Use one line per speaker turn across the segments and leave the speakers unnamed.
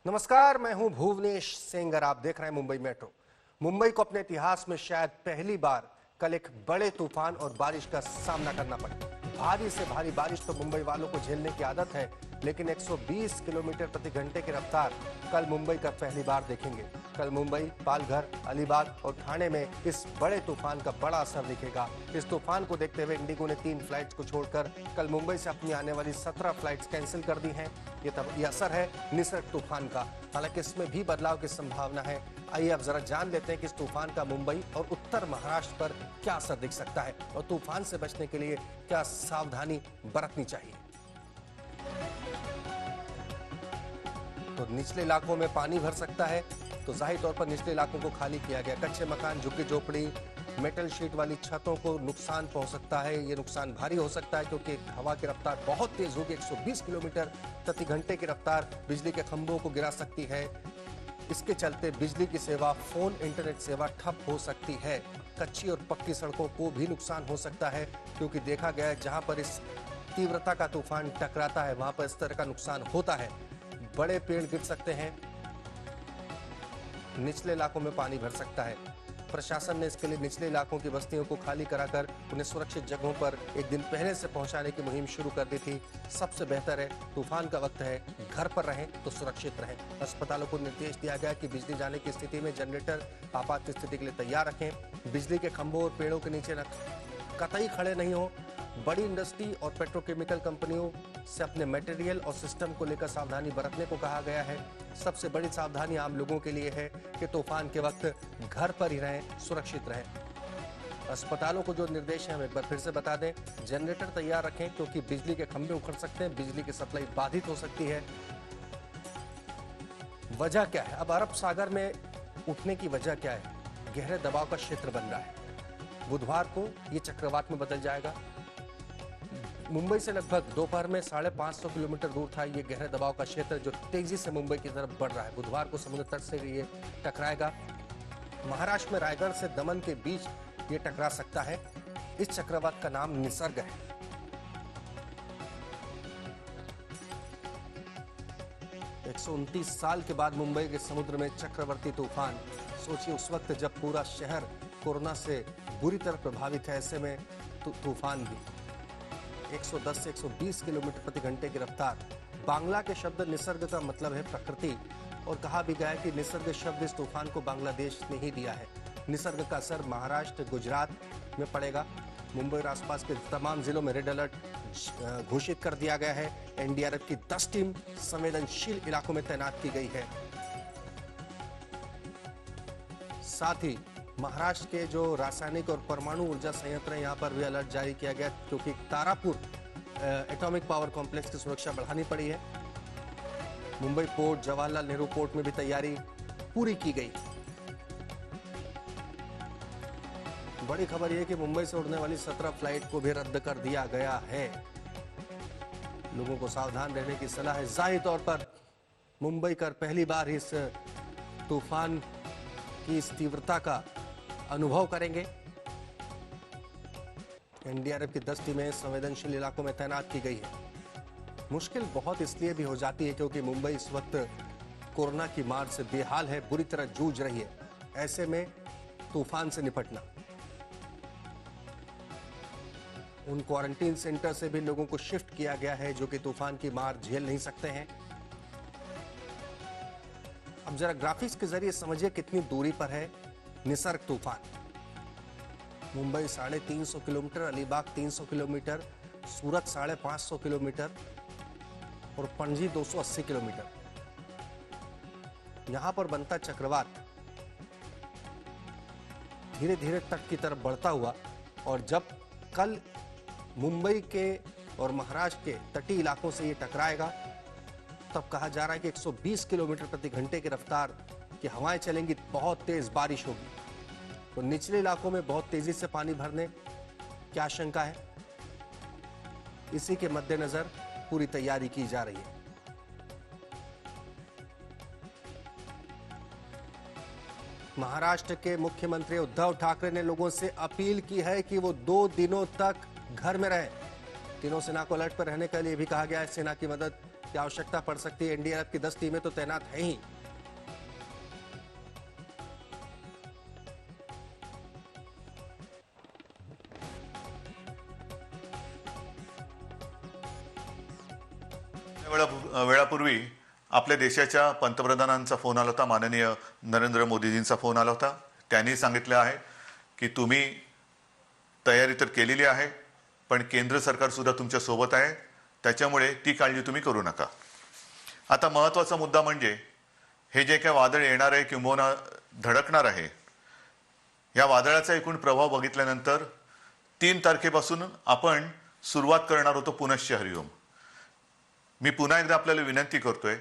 नमस्कार, मैं हूं भुवनेश सिंह और आप देख रहे हैं मुंबई मेट्रो। मुंबई को अपने इतिहास में शायद पहली बार कल एक बड़े तूफान और बारिश का सामना करना पड़ा। भारी से भारी बारिश तो मुंबई वालों को झेलने की आदत है, लेकिन 120 किलोमीटर प्रति घंटे की रफ्तार कल मुंबई का पहली बार देखेंगे। कल मुंबई, पालघर, अलीबाग और ठाणे में इस बड़े तूफान का बड़ा असर दिखेगा। इस तूफान को देखते हुए इंडिगो ने 3 फ्लाइट्स को छोड़कर कल मुंबई से अपनी आने वाली 17 फ्लाइट्स कैंसिल कर दी हैं। ये असर है निसर्ग तूफान का। हालांकि इसमें भी बदलाव की संभावना है। आइए अब जरा जान लेते हैं कि इस तूफान का मुंबई और उत्तर महाराष्ट्र पर क्या असर दिख सकता है और तूफान से बचने के लिए क्या सावधानी बरतनी चाहिए। तो निचले इलाकों में पानी भर सकता है, तो जाहिर तौर पर निचले इलाकों को खाली किया गया। कच्चे मकान, झुग्गी झोपड़ी, मेटल शीट वाली छतों को नुकसान पहुंच सकता है। ये नुकसान भारी हो सकता है क्योंकि हवा की रफ्तार बहुत तेज होगी। 120 किलोमीटर प्रति घंटे की रफ्तार बिजली के खंभों को गिरा सकती है। इसके चलते बिजली की सेवा, फोन, इंटरनेट सेवा ठप हो सकती है। कच्ची और पक्की सड़कों को भी नुकसान हो सकता है क्योंकि देखा गया है जहां पर इस तीव्रता का तूफान टकराता है वहां पर इस तरह का नुकसान होता है। बड़े पेड़ गिर सकते हैं, निचले इलाकों में पानी भर सकता है। प्रशासन ने इसके लिए निचले इलाकों की बस्तियों को खाली कराकर उन्हें सुरक्षित जगहों पर एक दिन पहले से पहुंचाने की मुहिम शुरू कर दी थी। सबसे बेहतर है, तूफान का वक्त है, घर पर रहें तो सुरक्षित रहें। अस्पतालों को निर्देश दिया गया कि बिजली जाने की स्थिति में जनरेटर आपात स्थिति के लिए तैयार रखें। बिजली के खंभों और पेड़ों के नीचे कतई खड़े नहीं हो। बड़ी इंडस्ट्री और पेट्रोकेमिकल कंपनियों से अपने मटेरियल और सिस्टम को लेकर सावधानी बरतने को कहा गया है। सबसे बड़ी सावधानी आम लोगों के लिए है कि तूफान के वक्त घर पर ही रहें, सुरक्षित रहें। अस्पतालों को जो निर्देश है हम एक बार फिर से बता दें। जनरेटर तैयार रखें क्योंकि बिजली के खंभे उखड़ सकते हैं, बिजली की सप्लाई बाधित हो सकती है। वजह क्या है? अब अरब सागर में उठने की वजह क्या है? गहरे दबाव का क्षेत्र बन रहा है। बुधवार को ये चक्रवात में बदल जाएगा। मुंबई से लगभग दोपहर में 550 किलोमीटर दूर था ये गहरे दबाव का क्षेत्र जो तेजी से मुंबई की तरफ बढ़ रहा है। बुधवार को समुद्र तट से ये टकराएगा। महाराष्ट्र में रायगढ़ से दमन के बीच ये टकरा सकता है। इस चक्रवात का नाम निसर्ग है। एक 129 साल के बाद मुंबई के समुद्र में चक्रवर्ती तूफान। सोचिए उस वक्त जब पूरा शहर कोरोना से बुरी तरह प्रभावित है, ऐसे में तूफान भी 110 से 120 किलोमीटर प्रति घंटे की रफ्तार। बांग्ला के शब्द निसर्ग का मतलब है प्रकृति और कहा भी गया है कि निसर्ग शब्द इस तूफान को बांग्लादेश ने ही दिया है। निसर्ग का असर महाराष्ट्र, गुजरात में पड़ेगा। मुंबई और आसपास के तमाम जिलों में रेड अलर्ट घोषित कर दिया गया है। एनडीआरएफ की 10 टीम संवेदनशील इलाकों में तैनात की गई है। साथ ही महाराष्ट्र के जो रासायनिक और परमाणु ऊर्जा संयंत्र है यहाँ पर भी अलर्ट जारी किया गया क्योंकि तारापुर एटॉमिक पावर कॉम्प्लेक्स की सुरक्षा बढ़ानी पड़ी है। मुंबई पोर्ट, जवाहरलाल नेहरू पोर्ट में भी तैयारी पूरी की गई। बड़ी खबर यह कि मुंबई से उड़ने वाली 17 फ्लाइट को भी रद्द कर दिया गया है। लोगों को सावधान रहने की सलाह है। जाहिर तौर पर मुंबई कर पहली बार इस तूफान की इस तीव्रता का अनुभव करेंगे। एनडीआरएफ की 10 टीमें संवेदनशील इलाकों में तैनात की गई है। मुश्किल बहुत इसलिए भी हो जाती है क्योंकि मुंबई इस वक्त कोरोना की मार से बेहाल है, बुरी तरह जूझ रही है। ऐसे में तूफान से निपटना, उन क्वारंटीन सेंटर से भी लोगों को शिफ्ट किया गया है जो कि तूफान की मार झेल नहीं सकते हैं। अब जरा ग्राफिक्स के जरिए समझिए कितनी दूरी पर है निसर्ग तूफान। मुंबई 350 किलोमीटर, अलीबाग 300 किलोमीटर, सूरत 550 किलोमीटर और पणजी 280 किलोमीटर। यहां पर बनता चक्रवात धीरे धीरे तट की तरफ बढ़ता हुआ और जब कल मुंबई के और महाराष्ट्र के तटीय इलाकों से ये टकराएगा तब कहा जा रहा है कि 120 किलोमीटर प्रति घंटे की रफ्तार की हवाएं चलेंगी, बहुत तेज बारिश होगी। तो निचले इलाकों में बहुत तेजी से पानी भरने की आशंका है। इसी के मद्देनजर पूरी तैयारी की जा रही है। महाराष्ट्र के मुख्यमंत्री उद्धव ठाकरे ने लोगों से अपील की है कि वो 2 दिनों तक घर में रहें। तीनों सेना को अलर्ट पर रहने के लिए भी कहा गया है। सेना की मदद की आवश्यकता पड़ सकती है। एनडीआरएफ की 10 टीमें तो तैनात है ही।
वेळापूर्वी आपल्या देशाच्या पंतप्रधानांचा फोन आला होता, माननीय नरेंद्र मोदीजींचा फोन आला होता। त्यांनी सांगितलं आहे की तुम्ही तयारी तर केलेली आहे, पण केंद्र सरकार सुद्धा तुमच्या सोबत आहे, त्याच्यामुळे ती काळजी तुम्ही करू नका। आता महत्त्वाचा मुद्दा म्हणजे हे जे काही वादळ येणार आहे किंवा धडकणार आहे, या वादळाचा एकूण प्रभाव बघितल्यानंतर 3 तारखेपासून आपण सुरुवात करणार होतो पुनश्च हरिओम। मी पुन्हा एकदा आपल्याला विनंती करतोय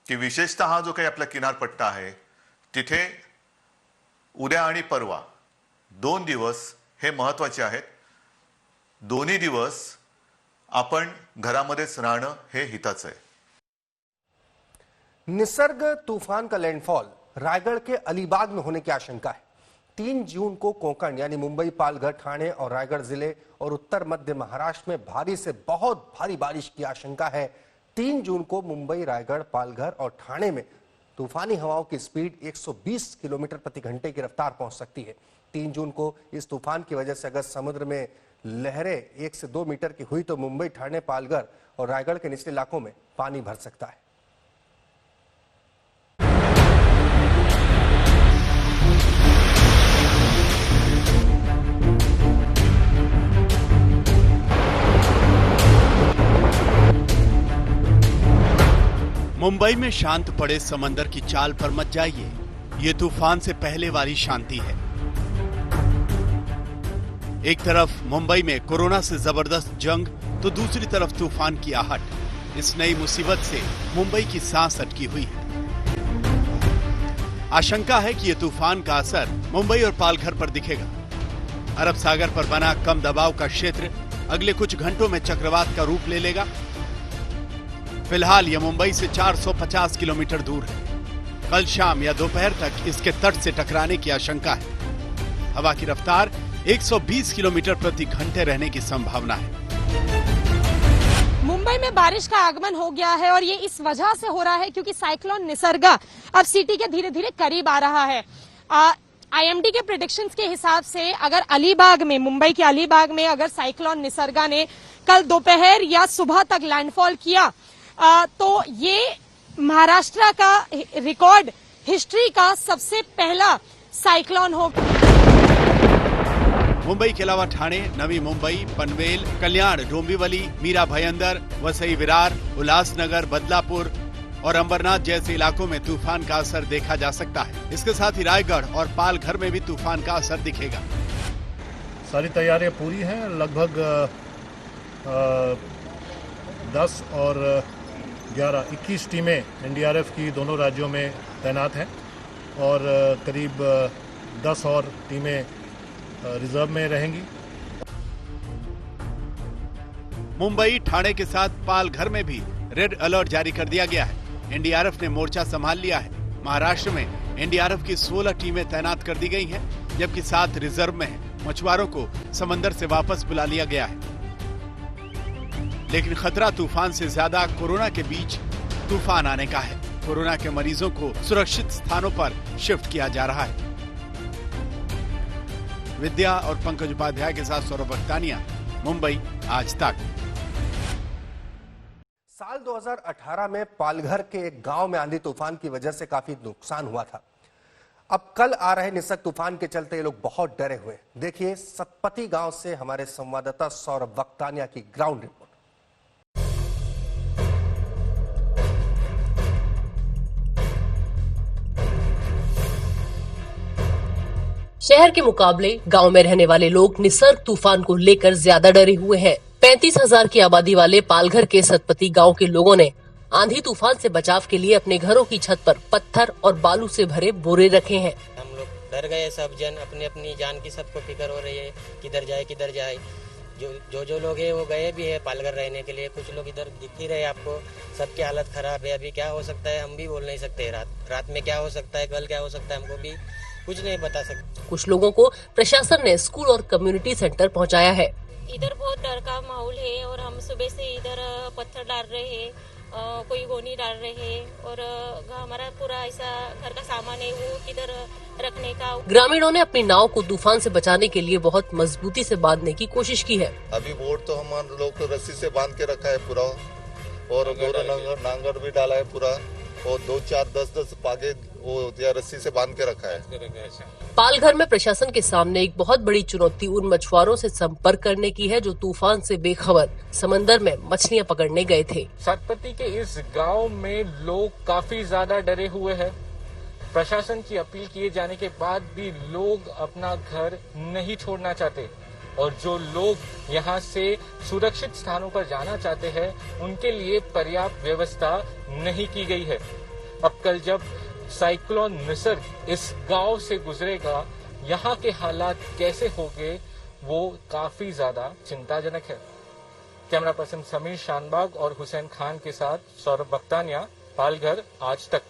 की विशेषतः हा जो काही आपला किनारपट्टा आहे तिथे उद्या आणि परवा 2 दिवस हे महत्त्वाचे आहेत। दोन्ही दिवस आपण घरामध्येच राहणं हे हिताचं आहे।
निसर्ग तूफान का लैंडफॉल रायगढ़ के अलीबाग में होने की आशंका है। 3 जून को कोंकण यानी मुंबई, पालघर, ठाणे और रायगढ़ जिले और उत्तर मध्य महाराष्ट्र में भारी से बहुत भारी बारिश की आशंका है। 3 जून को मुंबई, रायगढ़, पालघर और ठाणे में तूफानी हवाओं की स्पीड 120 किलोमीटर प्रति घंटे की रफ्तार पहुंच सकती है। 3 जून को इस तूफान की वजह से अगर समुद्र में लहरें 1 से 2 मीटर की हुई तो मुंबई, ठाणे, पालघर और रायगढ़ के निचले इलाकों में पानी भर सकता है।
मुंबई में शांत पड़े समंदर की चाल पर मत जाइए, ये तूफान से पहले वाली शांति है। एक तरफ मुंबई में कोरोना से जबरदस्त जंग तो दूसरी तरफ तूफान की आहट। इस नई मुसीबत से मुंबई की सांस अटकी हुई है। आशंका है कि यह तूफान का असर मुंबई और पालघर पर दिखेगा। अरब सागर पर बना कम दबाव का क्षेत्र अगले कुछ घंटों में चक्रवात का रूप ले लेगा। फिलहाल यह मुंबई से 450 किलोमीटर दूर है। कल शाम या दोपहर तक इसके तट से टकराने की आशंका है। हवा की रफ्तार 120 किलोमीटर प्रति घंटे रहने की संभावना है।
मुंबई में बारिश का आगमन हो गया है और ये इस वजह से हो रहा है क्योंकि साइक्लोन निसर्गा अब सिटी के धीरे धीरे करीब आ रहा है। आईएमडी के प्रेडिक्शंस के हिसाब से अगर अलीबाग में, मुंबई के अलीबाग में अगर साइक्लोन निसर्गा ने कल दोपहर या सुबह तक लैंडफॉल किया तो ये महाराष्ट्र का रिकॉर्ड हिस्ट्री का सबसे पहला साइक्लोन होगा।
मुंबई के अलावा ठाणे, नवी मुंबई, पनवेल, कल्याण, डोंबिवली, मीरा भयंदर, वसई विरार, उल्लासनगर, बदलापुर और अंबरनाथ जैसे इलाकों में तूफान का असर देखा जा सकता है। इसके साथ ही रायगढ़ और पालघर में भी तूफान का असर दिखेगा।
सारी तैयारियां पूरी हैं। लगभग 10 और 11-21 टीमें एनडीआरएफ की दोनों राज्यों में तैनात हैं और करीब 10 और टीमें रिजर्व में रहेंगी।
मुंबई, ठाणे के साथ पालघर में भी रेड अलर्ट जारी कर दिया गया है। एनडीआरएफ ने मोर्चा संभाल लिया है। महाराष्ट्र में एनडीआरएफ की 16 टीमें तैनात कर दी गई हैं, जबकि 7 रिजर्व में हैं। मछुआरों को समंदर से वापस बुला लिया गया है। लेकिन खतरा तूफान से ज्यादा कोरोना के बीच तूफान आने का है। कोरोना के मरीजों को सुरक्षित स्थानों पर शिफ्ट किया जा रहा है। विद्या और पंकज उपाध्याय के साथ सौरभ बख्तानिया, मुंबई आज तक।
साल 2018 में पालघर के एक गांव में आंधी तूफान की वजह से काफी नुकसान हुआ था। अब कल आ रहे निसर्ग तूफान के चलते ये लोग बहुत डरे हुए। देखिए सतपति गांव से हमारे संवाददाता सौरभ बख्तानिया की ग्राउंड रिपोर्ट।
शहर के मुकाबले गांव में रहने वाले लोग निसर्ग तूफान को लेकर ज्यादा डरे हुए हैं। 35,000 की आबादी वाले पालघर के सतपति गांव के लोगों ने आंधी तूफान से बचाव के लिए अपने घरों की छत पर पत्थर और बालू से भरे बोरे रखे हैं।
हम लोग डर गए, सब जन अपनी अपनी जान की सबको फिक्र हो रही है, किधर जाए। जो लोग हैं वो गए भी है पालघर रहने के लिए। कुछ लोग इधर दिख ही रहे आपको, सबकी हालत खराब है। अभी क्या हो सकता है हम भी बोल नहीं सकते। रात में क्या हो सकता है, कल क्या हो सकता है, हमको भी कुछ नहीं बता सकते।
कुछ लोगों को प्रशासन ने स्कूल और कम्युनिटी सेंटर पहुंचाया है।
इधर बहुत डर का माहौल है और हम सुबह से इधर पत्थर डाल रहे हैं कोई वो नहीं डाल रहे और हमारा पूरा ऐसा घर का सामान है वो किधर रखने का।
ग्रामीणों ने अपनी नाव को तूफान से बचाने के लिए बहुत मजबूती से बांधने की कोशिश की है।
अभी बोट तो हम लोग तो रस्सी से बांध के रखा है पूरा और नांगर भी डाला है पूरा और 2, 4, 10 पागे वो रस्सी से बांध के रखा है।
पालघर में प्रशासन के सामने एक बहुत बड़ी चुनौती उन मछुआरों से संपर्क करने की है जो तूफान से बेखबर समंदर में मछलियां पकड़ने गए थे।
सतपति के इस गांव में लोग काफी ज्यादा डरे हुए हैं। प्रशासन की अपील किए जाने के बाद भी लोग अपना घर नहीं छोड़ना चाहते और जो लोग यहां से सुरक्षित स्थानों पर जाना चाहते हैं उनके लिए पर्याप्त व्यवस्था नहीं की गई है। अब कल जब साइक्लोन निसर्ग इस गांव से गुजरेगा, यहां के हालात कैसे होंगे वो काफी ज्यादा चिंताजनक है। कैमरा पर्सन समीर शानबाग और हुसैन खान के साथ सौरभ बख्तानिया, पालघर, आज तक।